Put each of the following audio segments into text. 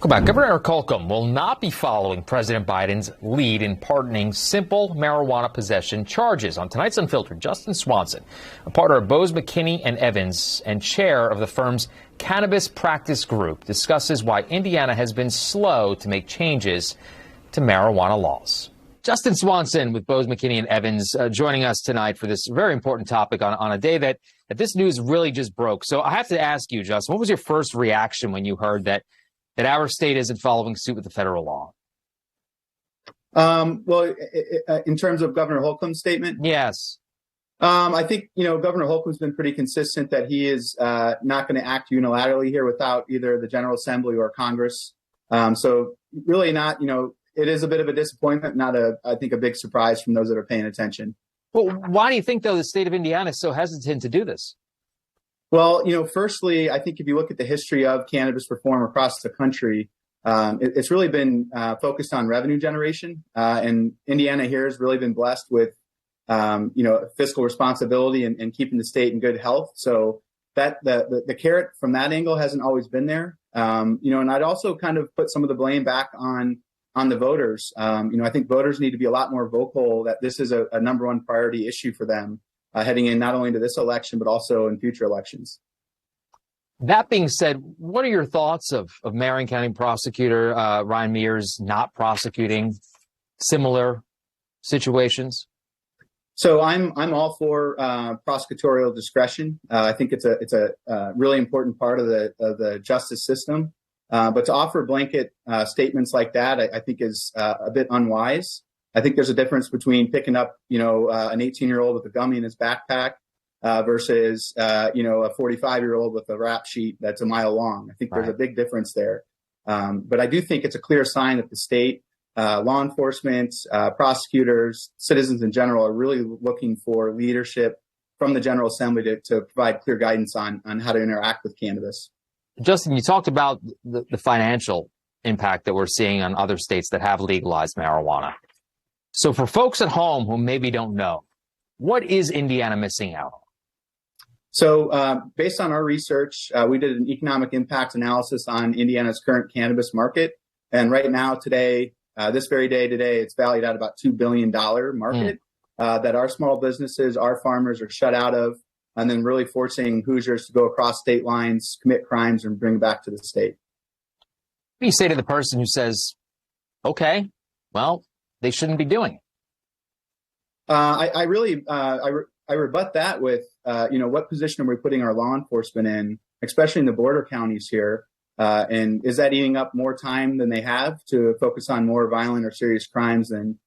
Welcome back. Governor Holcomb will not be following President Biden's lead in pardoning simple marijuana possession charges. On tonight's UnPHILtered, Justin Swanson, a partner of Bose McKinney and Evans and chair of the firm's cannabis practice group, discusses why Indiana has been slow to make changes to marijuana laws. Justin Swanson with Bose McKinney and Evans joining us tonight for this very important topic on a day that this news really just broke. So I have to ask you, Justin, what was your first reaction when you heard that our state isn't following suit with the federal law? Well, in terms of Governor Holcomb's statement? Yes. I think, Governor Holcomb's been pretty consistent that he is not going to act unilaterally here without either the General Assembly or Congress. So really not, it is a bit of a disappointment, not I think a big surprise from those that are paying attention. Well, why do you think, though, the state of Indiana is so hesitant to do this? Well, firstly, I think if you look at the history of cannabis reform across the country, it's really been focused on revenue generation. And Indiana here has really been blessed with, fiscal responsibility and keeping the state in good health. So that the carrot from that angle hasn't always been there. And I'd also kind of put some of the blame back on the voters. I think voters need to be a lot more vocal that this is a number one priority issue for them. Heading in not only into this election, but also in future elections. That being said, what are your thoughts of Marion County Prosecutor Ryan Mears not prosecuting similar situations? So I'm all for prosecutorial discretion. I think it's a really important part of the justice system. But to offer blanket statements like that, I think is a bit unwise. I think there's a difference between picking up, an 18-year-old with a gummy in his backpack versus, a 45-year-old with a rap sheet that's a mile long. I think there's a big difference there. But I do think it's a clear sign that the state, law enforcement, prosecutors, citizens in general are really looking for leadership from the General Assembly to provide clear guidance on how to interact with cannabis. Justin, you talked about the financial impact that we're seeing on other states that have legalized marijuana. So for folks at home who maybe don't know, what is Indiana missing out on? So based on our research, we did an economic impact analysis on Indiana's current cannabis market. And right now, today, this very day today, it's valued at about $2 billion market that our small businesses, our farmers are shut out of, and then really forcing Hoosiers to go across state lines, commit crimes, and bring back to the state. What do you say to the person who says, okay, well, they shouldn't be doing it? I rebut that with, what position are we putting our law enforcement in, especially in the border counties here? And is that eating up more time than they have to focus on more violent or serious crimes than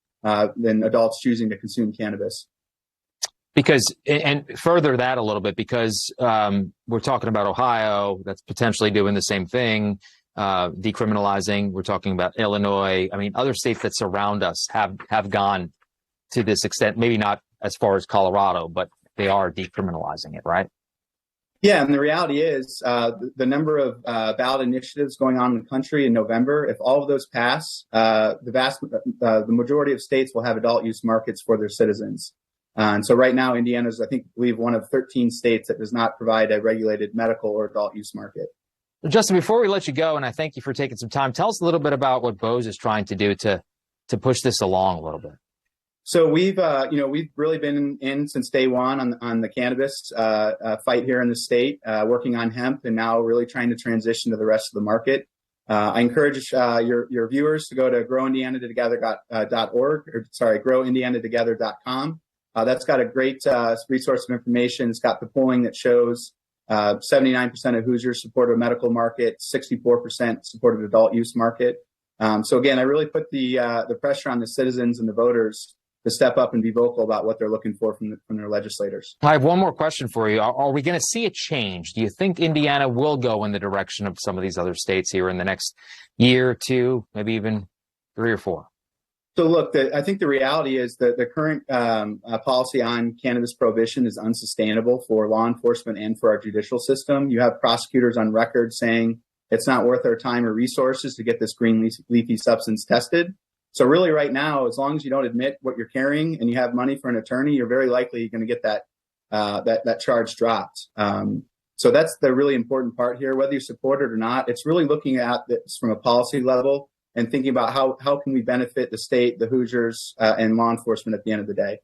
adults choosing to consume cannabis? Because, and further that a little bit, because we're talking about Ohio that's potentially doing the same thing. Decriminalizing. We're talking about Illinois. I mean, other states that surround us have gone to this extent, maybe not as far as Colorado, but they are decriminalizing it, right? Yeah, and the reality is the number of ballot initiatives going on in the country in November, if all of those pass, the majority of states will have adult use markets for their citizens. And so right now, Indiana is, I believe, one of 13 states that does not provide a regulated medical or adult use market. Justin, before we let you go, and I thank you for taking some time, tell us a little bit about what Bose is trying to do to push this along a little bit. So we've really been in since day one on the cannabis fight here in the state, working on hemp, and now really trying to transition to the rest of the market. I encourage your viewers to go to growindianatogether.com. That's got a great resource of information. It's got the polling that shows 79% of Hoosiers support a medical market, 64% support an adult use market. So again, I really put the pressure on the citizens and the voters to step up and be vocal about what they're looking for from their legislators. I have one more question for you. Are we going to see a change? Do you think Indiana will go in the direction of some of these other states here in the next year or two, maybe even 3 or 4? So look, I think the reality is that the current policy on cannabis prohibition is unsustainable for law enforcement and for our judicial system. You have prosecutors on record saying it's not worth our time or resources to get this green leafy substance tested. So really right now, as long as you don't admit what you're carrying and you have money for an attorney, you're very likely going to get that charge dropped. So that's the really important part here. Whether you support it or not, it's really looking at this from a policy level and thinking about how can we benefit the state, the Hoosiers, and law enforcement at the end of the day.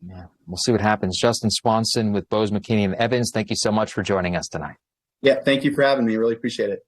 Yeah, we'll see what happens. Justin Swanson with Bose, McKinney, and Evans, thank you so much for joining us tonight. Yeah, thank you for having me. Really appreciate it.